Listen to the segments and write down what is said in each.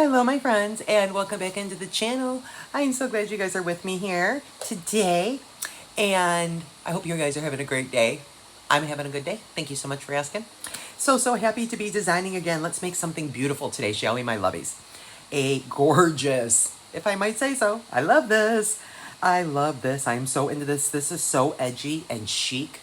Hello my friends and welcome back into the channel. I am so glad you guys are with me here today and I hope you guys are having a great day. I'm having a good day. Thank you so much for asking. So happy to be designing again. Let's make something beautiful today, shall we, my lovies? A gorgeous, if I might say so. I love this. I love this. I am so into this. This is so edgy and chic.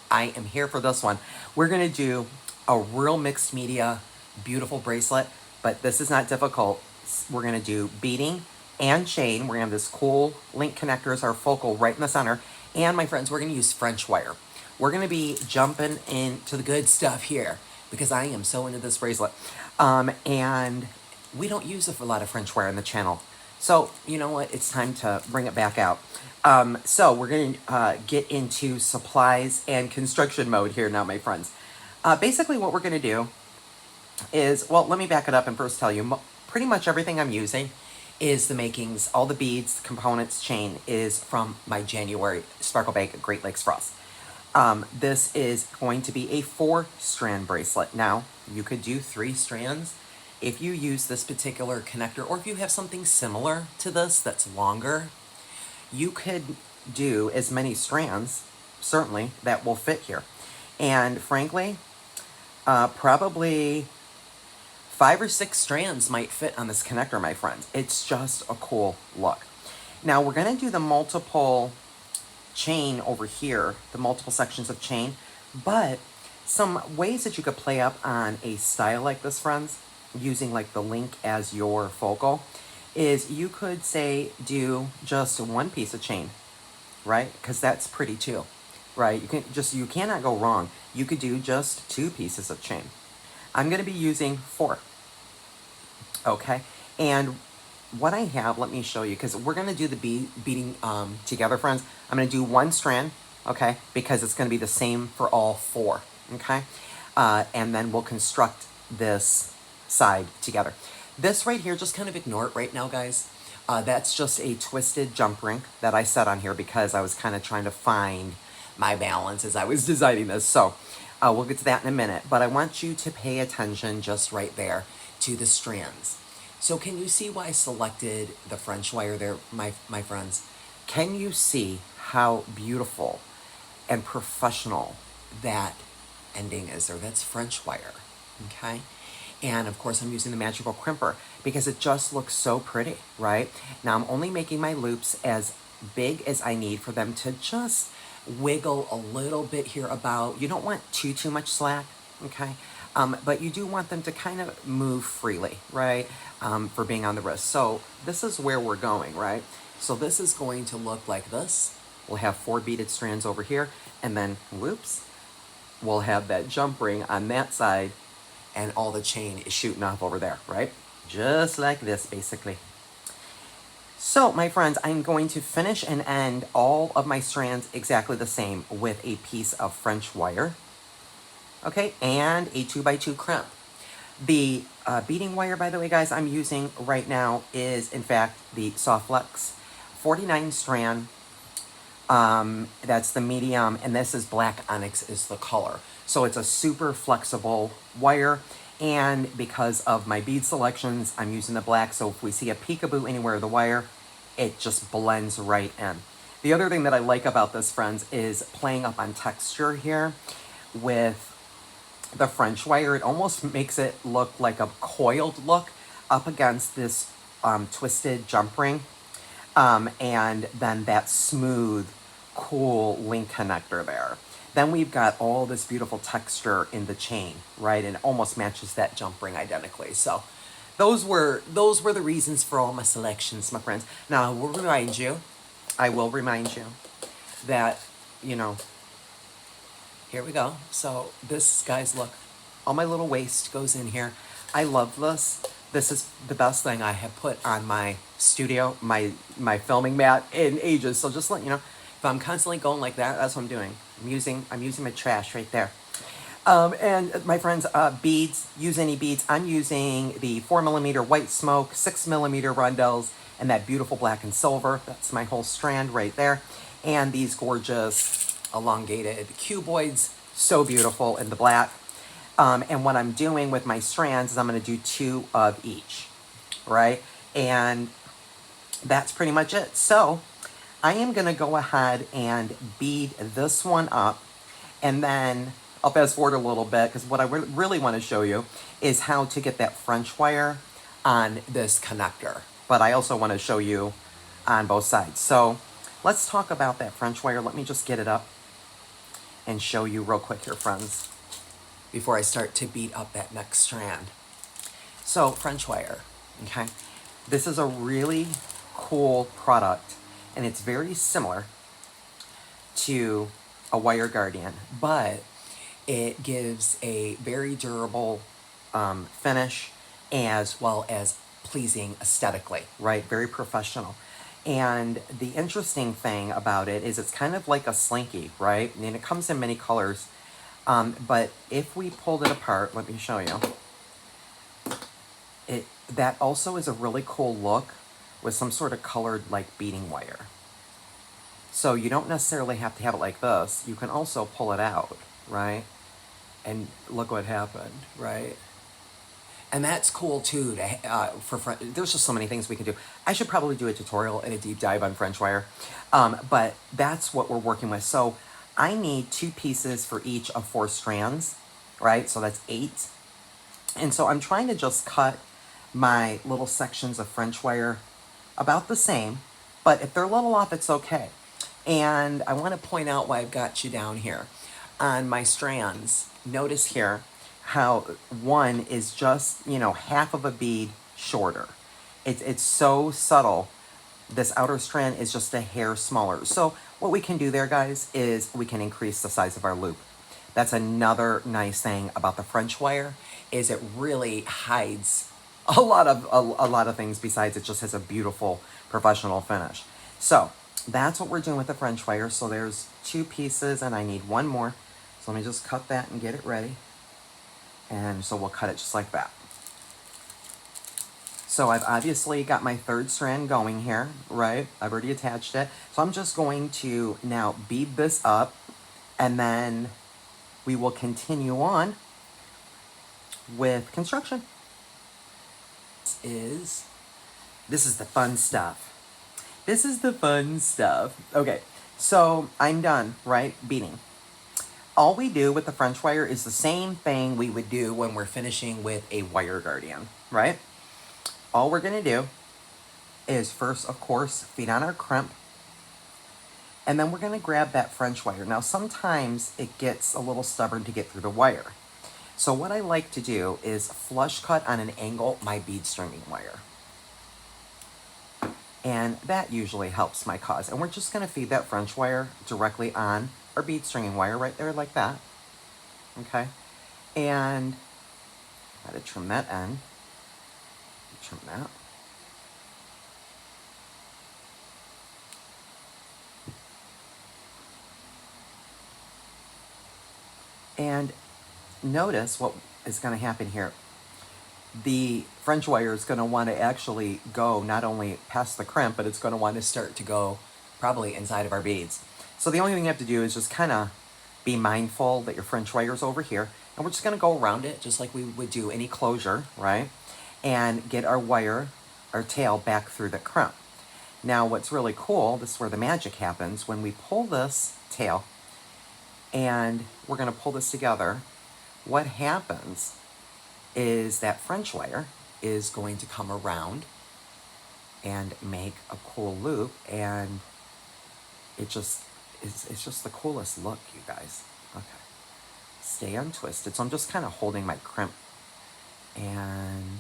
I am here for this one. We're going to do a real mixed media, beautiful bracelet, but this is not difficult. We're going to do beading and chain. We're going to have this cool link connector as our focal right in the center. And my friends, we're going to use French wire. We're going to be jumping into the good stuff here because I am so into this bracelet. And we don't use a lot of French wire in the channel. So, you know what? It's time to bring it back out. So we're going to get into supplies and construction mode here now, my friends. Basically what we're going to do is, well, let me back it up and first tell you, pretty much everything I'm using is the makings, all the beads, components, chain is from my January Sparkle Bag Great Lakes Frost. This is going to be a 4-strand bracelet. Now, you could do 3 strands if you use this particular connector, or if you have something similar to this that's longer, you could do as many strands, certainly, that will fit here. And frankly, probably 5 or 6 strands might fit on this connector, my friends. It's just a cool look. Now we're going to do the multiple chain over here, the multiple sections of chain, but some ways that you could play up on a style like this, friends, using like the link as your focal, is you could say do just 1 piece of chain, right? Because that's pretty too, right? You cannot go wrong. You could do just 2 pieces of chain. I'm going to be using 4. Okay, and what I have, let me show you, because we're going to do the beading together, friends. I'm going to do 1 strand, okay, because it's going to be the same for all 4, okay? And then we'll construct this side together. This right here, just kind of ignore it right now, guys. That's just a twisted jump ring that I set on here because I was kind of trying to find my balance as I was designing this. So we'll get to that in a minute, but I want you to pay attention just right there to the strands. So can you see why I selected the French wire there, my friends? Can you see how beautiful and professional that ending is there? That's French wire, okay? And of course I'm using the magical crimper because it just looks so pretty, right? Now I'm only making my loops as big as I need for them to just wiggle a little bit here about. You don't want too much slack, okay? But you do want them to kind of move freely, right? For being on the wrist. So this is where we're going, right? So this is going to look like this. We'll have 4 beaded strands over here, and then, whoops, we'll have that jump ring on that side, and all the chain is shooting off over there, right? Just like this, basically. So, my friends, I'm going to finish and end all of my strands exactly the same with a piece of French wire. Okay, and a 2x2 crimp. The beading wire, by the way, guys, I'm using right now is, in fact, the Soft Flex 49 strand. That's the medium, and this is black onyx is the color. So it's a super flexible wire, and because of my bead selections, I'm using the black, so if we see a peekaboo anywhere of the wire, it just blends right in. The other thing that I like about this, friends, is playing up on texture here with the French wire. It almost makes it look like a coiled look up against this twisted jump ring. And then that smooth, cool link connector there. Then we've got all this beautiful texture in the chain, right? And it almost matches that jump ring identically. So those were the reasons for all my selections, my friends. Now, I will remind you that, you know, here we go. So this, guys, look, all my little waist goes in here. I love this. This is the best thing I have put on my studio, my filming mat in ages. So just let you know, if I'm constantly going like that, that's what I'm doing. I'm using my trash right there. And my friends, beads, use any beads. I'm using the 4mm white smoke, 6mm rondelles, and that beautiful black and silver. That's my whole strand right there. And these gorgeous elongated cuboids, so beautiful in the black. And what I'm doing with my strands is I'm going to do 2 of each. right? And that's pretty much it. So I am going to go ahead and bead this one up, and then I'll fast forward a little bit because what I really want to show you is how to get that French wire on this connector. But I also want to show you on both sides. So let's talk about that French wire. Let me just get it up and show you real quick here, friends, before I start to bead up that next strand. So French wire, okay? This is a really cool product, and it's very similar to a wire guardian, but it gives a very durable finish as well as pleasing aesthetically, right? Very professional. And the interesting thing about it is it's kind of like a slinky, right? And it comes in many colors. But if we pulled it apart, let me show you. That also is a really cool look with some sort of colored like beading wire. So you don't necessarily have to have it like this. You can also pull it out, right? And look what happened, right? And that's cool too. There's just so many things we can do. I should probably do a tutorial and a deep dive on French wire, but that's what we're working with. So I need 2 pieces for each of 4 strands, right? So that's 8. And so I'm trying to just cut my little sections of French wire about the same, but if they're a little off, it's okay. And I want to point out why I've got you down here. On my strands, notice here how one is just, half of a bead shorter. It's so subtle. This outer strand is just a hair smaller. So what we can do there, guys, is we can increase the size of our loop. That's another nice thing about the French wire, is it really hides a lot of things besides it just has a beautiful professional finish. So that's what we're doing with the French wire. So there's 2 pieces and I need 1 more. So let me just cut that and get it ready. And so we'll cut it just like that. So I've obviously got my 3rd strand going here, right? I've already attached it. So I'm just going to now bead this up, and then we will continue on with construction. This is the fun stuff. This is the fun stuff. Okay, so I'm done, right? Beading. All we do with the French wire is the same thing we would do when we're finishing with a wire guardian, right? All we're going to do is first, of course, feed on our crimp, and then we're going to grab that French wire. Now, sometimes it gets a little stubborn to get through the wire. So what I like to do is flush cut on an angle my bead stringing wire. And that usually helps my cause. And we're just going to feed that French wire directly on our bead stringing wire right there like that. Okay? And got to trim that end. Trim that. And notice what is going to happen here. The French wire is going to want to actually go not only past the crimp, but it's going to want to start to go probably inside of our beads. So the only thing you have to do is just kind of be mindful that your French wire is over here. And we're just going to go around it just like we would do any closure, right? And get our wire, our tail back through the crimp. Now what's really cool, this is where the magic happens, when we pull this tail and we're going to pull this together, what happens is that French wire is going to come around and make a cool loop, and it's just the coolest look, you guys. Okay, stay untwisted. So I'm just kind of holding my crimp, and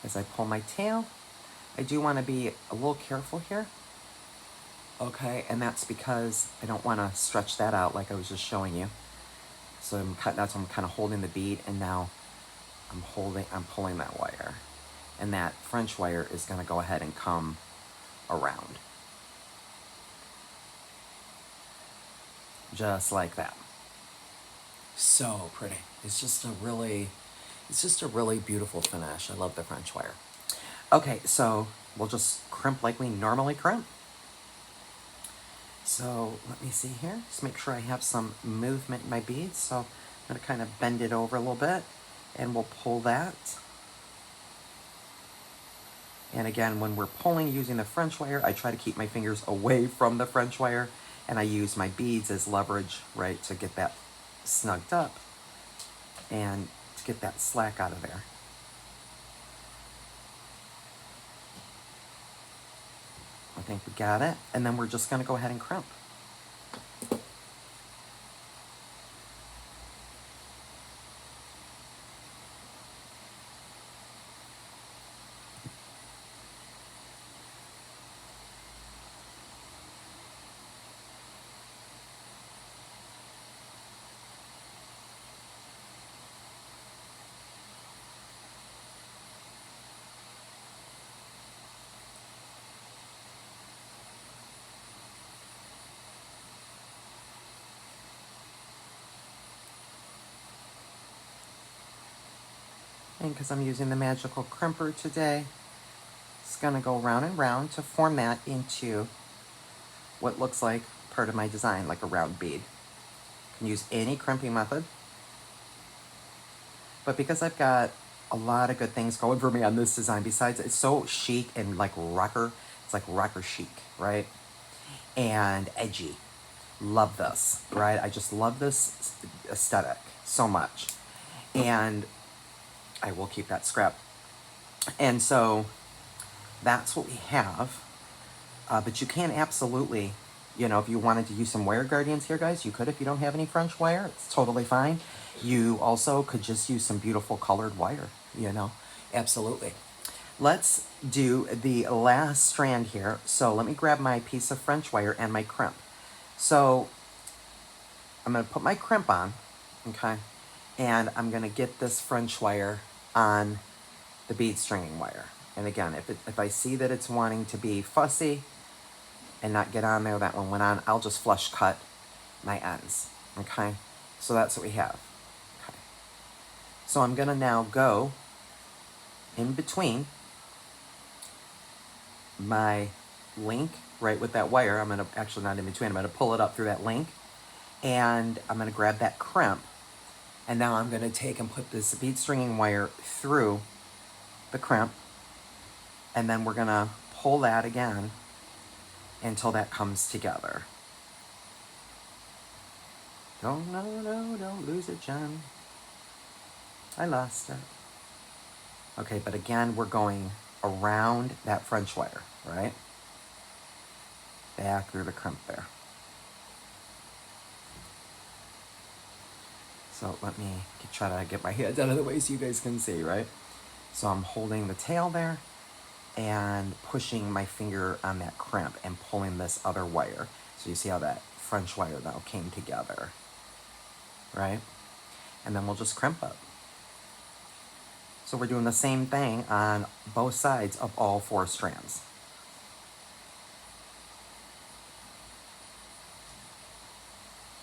as I pull my tail, I do want to be a little careful here. Okay, and that's because I don't want to stretch that out like I was just showing you. So that's why I'm kind of holding the bead, and now I'm pulling that wire. And that French wire is going to go ahead and come around. Just like that. So pretty. It's just a really beautiful finish. I love the French wire. Okay, so we'll just crimp like we normally crimp. So let me see here. Just make sure I have some movement in my beads. So I'm going to kind of bend it over a little bit, and we'll pull that. And again, when we're pulling using the French wire, I try to keep my fingers away from the French wire, and I use my beads as leverage, right, to get that snugged up and to get that slack out of there. I think we got it. And then we're just going to go ahead and crimp. And because I'm using the magical crimper today, it's going to go round and round to form that into what looks like part of my design, like a round bead. You can use any crimping method. But because I've got a lot of good things going for me on this design, besides it's so chic and like rocker, it's like rocker chic, right? And edgy. Love this, right? I just love this aesthetic so much. And I will keep that scrap. And so that's what we have. But you can absolutely, you know, if you wanted to use some wire guardians here, guys, you could if you don't have any French wire. It's totally fine. You also could just use some beautiful colored wire, you know. Absolutely. Let's do the last strand here. So let me grab my piece of French wire and my crimp. So I'm going to put my crimp on, okay? And I'm going to get this French wire on the bead stringing wire. And again, if I see that it's wanting to be fussy and not get on there, that one went on, I'll just flush cut my ends, okay? So that's what we have, okay? So I'm gonna now go in between my link, right, with that wire. I'm gonna, actually not in between, I'm gonna pull it up through that link, and I'm gonna grab that crimp, and now I'm gonna take and put this bead stringing wire through the crimp, and then we're gonna pull that again until that comes together. No, don't lose it, Jen. I lost it. Okay, but again, we're going around that French wire, right? Back through the crimp there. So let me try to get my hands out of the way so you guys can see, right? So I'm holding the tail there and pushing my finger on that crimp and pulling this other wire. So you see how that French wire now came together, right? And then we'll just crimp up. So we're doing the same thing on both sides of all 4 strands.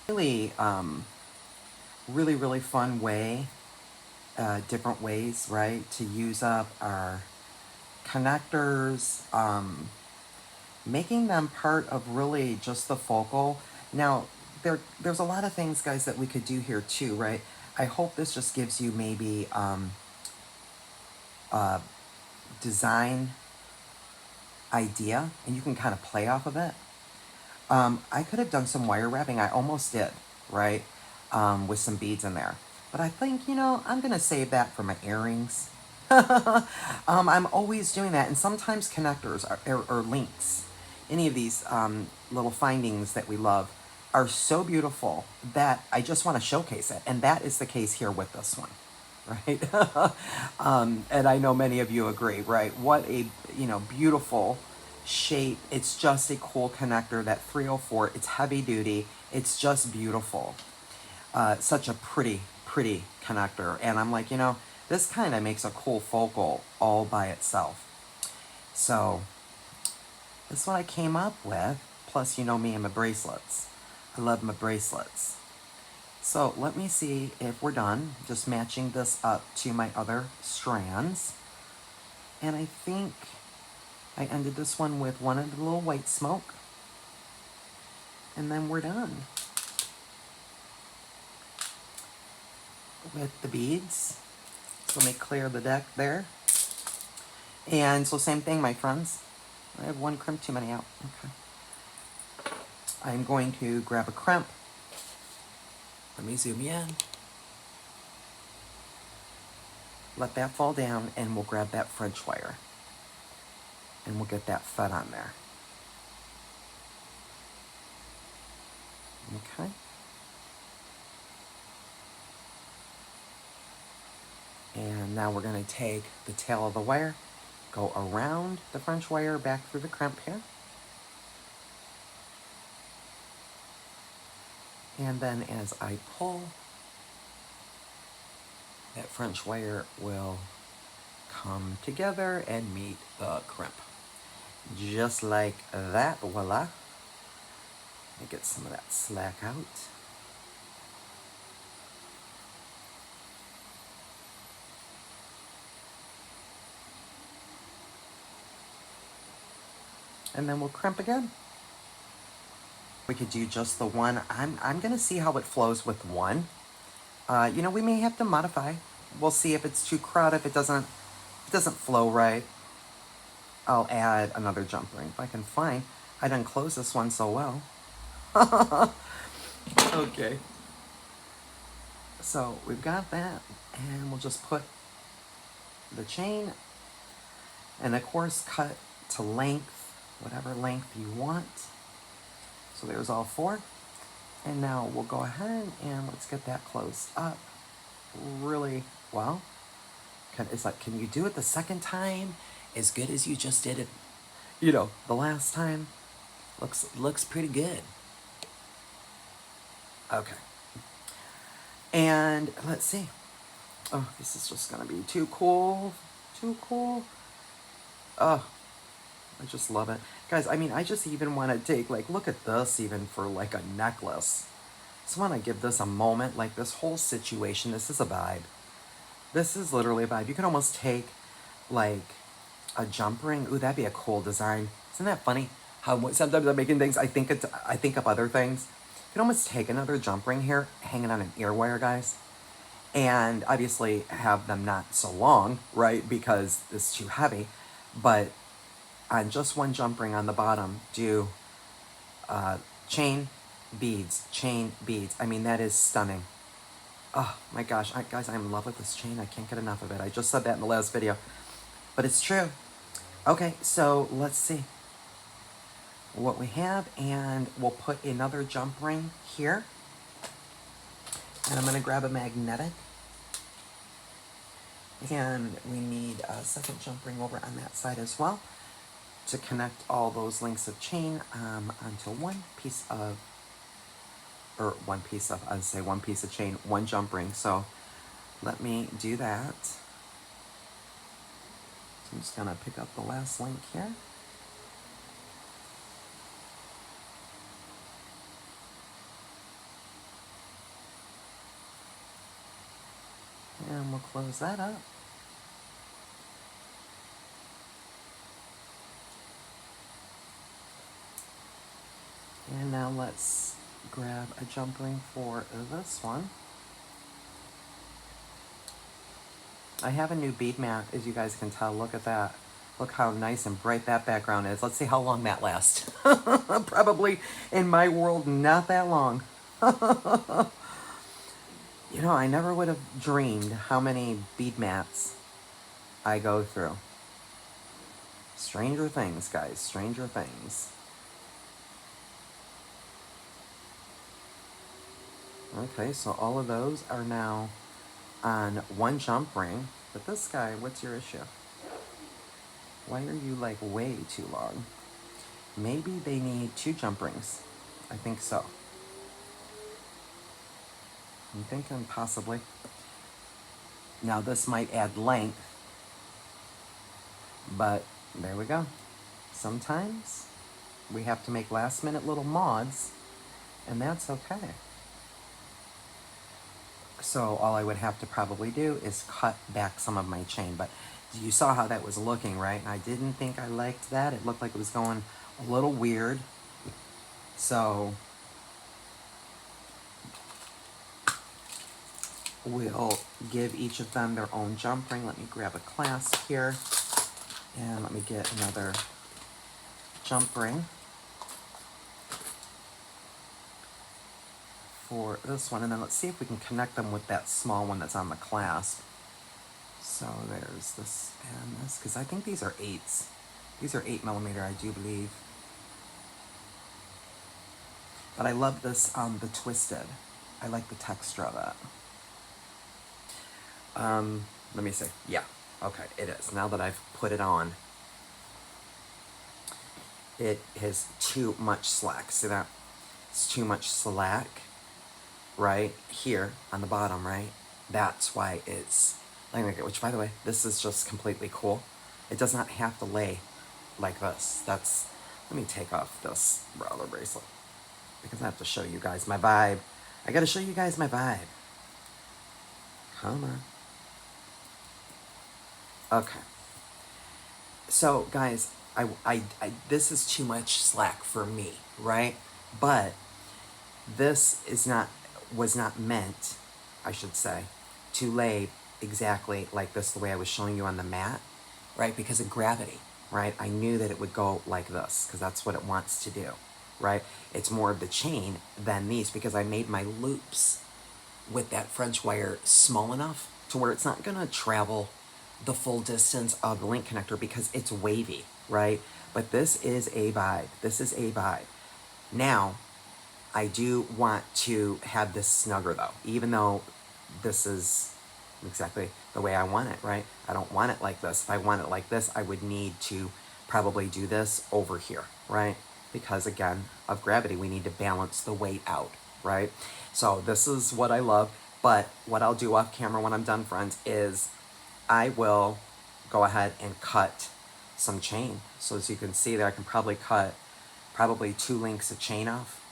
Really, really fun way, different ways, right, to use up our connectors, making them part of really just the focal. Now, there's a lot of things, guys, that we could do here too, right? I hope this just gives you maybe design idea, and you can kind of play off of it. I could have done some wire wrapping. I almost did, right? With some beads in there. But I think, you know, I'm going to save that for my earrings. I'm always doing that. And sometimes connectors or links, any of these little findings that we love, are so beautiful that I just want to showcase it. And that is the case here with this one, right? And I know many of you agree, right? What a, you know, beautiful shape. It's just a cool connector, that 304. It's heavy duty. It's just beautiful. Such a pretty connector. And I'm like, you know, this kind of makes a cool focal all by itself. So this is what I came up with. Plus, you know me and my bracelets. I love my bracelets. So let me see if we're done. Just matching this up to my other strands. And I think I ended this one with one of the little white smoke. And then we're done with the beads. So let me clear the deck there. And so same thing, my friends. I have one crimp too many out. Okay. I'm going to grab a crimp. Let me zoom in. Let that fall down, and we'll grab that French wire. And we'll get that fed on there. Okay. And now we're going to take the tail of the wire, go around the French wire back through the crimp here. And then as I pull, that French wire will come together and meet the crimp. Just like that, voila. Let me get some of that slack out. And then we'll crimp again. We could do just the one. I'm gonna see how it flows with one. You know, we may have to modify. We'll see if it's too crowded. If it doesn't flow right, I'll add another jump ring if I can find. I didn't close this one so well. Okay. So we've got that, and we'll just put the chain, and of course cut to length, whatever length you want. So there's all four. And now we'll go ahead and let's get that closed up really well. It's like, can you do it the second time as good as you just did it, you know, the last time? Looks pretty good. Okay. And let's see. Oh, this is just gonna be too cool. Too cool. Oh, I just love it. Guys, I mean, I just even want to take, like, look at this even for, like, a necklace. Just want to give this a moment. Like, this whole situation, this is a vibe. This is literally a vibe. You can almost take, like, a jump ring. Ooh, that'd be a cool design. Isn't that funny? How sometimes I'm making things, I think of other things. You can almost take another jump ring here, hanging on an ear wire, guys. And obviously have them not so long, right? Because it's too heavy. But on just one jump ring on the bottom, do chain, beads, chain, beads. I mean, that is stunning. Oh my gosh, guys, I'm in love with this chain. I can't get enough of it. I just said that in the last video, but it's true. Okay, so let's see what we have, and we'll put another jump ring here. And I'm gonna grab a magnetic. And we need a second jump ring over on that side as well to connect all those links of chain onto one piece of chain, one jump ring. So let me do that. So I'm just gonna pick up the last link here. And we'll close that up. And now let's grab a jump ring for this one. I have a new bead mat, as you guys can tell. Look at that. Look how nice and bright that background is. Let's see how long that lasts. Probably, in my world, not that long. You know, I never would have dreamed how many bead mats I go through. Stranger things, guys. Stranger things. Okay, so all of those are now on one jump ring. But this guy, what's your issue? Why are you, like, way too long? Maybe they need two jump rings. I think so. I'm thinking possibly. Now this might add length, but there we go. Sometimes we have to make last minute little mods, and that's okay. So all I would have to probably do is cut back some of my chain, but you saw how that was looking, right? And I didn't think I liked that. It looked like it was going a little weird. So we'll give each of them their own jump ring. Let me grab a clasp here. And let me get another jump ring for this one. And then let's see if we can connect them with that small one that's on the clasp. So there's this and this, because I think these are 8s. These are 8mm, I do believe. But I love this, the twisted. I like the texture of it. Let me see. Yeah, okay, it is. Now that I've put it on, it has too much slack. See that? It's too much slack right here on the bottom, right? That's why it's like, which by the way, this is just completely cool. It does not have to lay like this. That's, let me take off this roller bracelet because I have to show you guys my vibe. I gotta show you guys my vibe. Come on. Okay. So guys, I this is too much slack for me, right? But this was not meant, I should say, to lay exactly like this, the way I was showing you on the mat, right? Because of gravity, right? I knew that it would go like this because that's what it wants to do, right? It's more of the chain than these because I made my loops with that French wire small enough to where it's not gonna travel the full distance of the link connector because it's wavy, right? But this is a vibe. This is a vibe. Now, I do want to have this snugger though, even though this is exactly the way I want it, right? I don't want it like this. If I want it like this, I would need to probably do this over here, right? Because again, of gravity, we need to balance the weight out, right? So this is what I love, but what I'll do off camera when I'm done, friends, is I will go ahead and cut some chain. So as you can see there, I can probably cut 2 links of chain off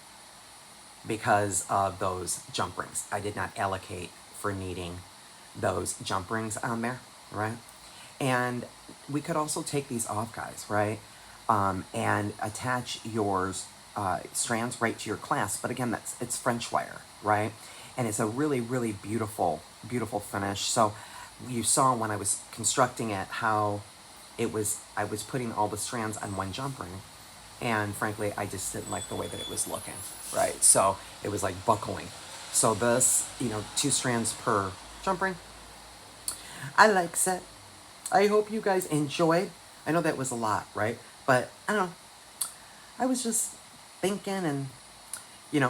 because of those jump rings. I did not allocate for needing those jump rings on there, right? And we could also take these off, guys, right? And attach yours strands right to your clasp. But again, it's French wire, right? And it's a really, really beautiful, beautiful finish. So you saw when I was constructing it how I was putting all the strands on one jump ring. And frankly, I just didn't like the way that it was looking, right? So it was like buckling. So this, 2 strands per jump ring. I like it. I hope you guys enjoyed. I know that was a lot, right? But I don't know. I was just thinking and,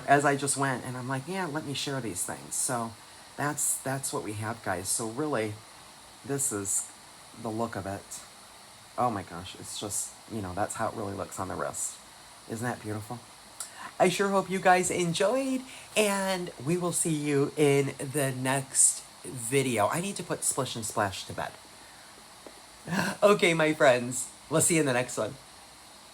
as I just went and I'm like, yeah, let me share these things. So that's what we have, guys. So really, this is the look of it. Oh my gosh, it's just, that's how it really looks on the wrist. Isn't that beautiful? I sure hope you guys enjoyed, and we will see you in the next video. I need to put Splish and Splash to bed. Okay, my friends, we'll see you in the next one.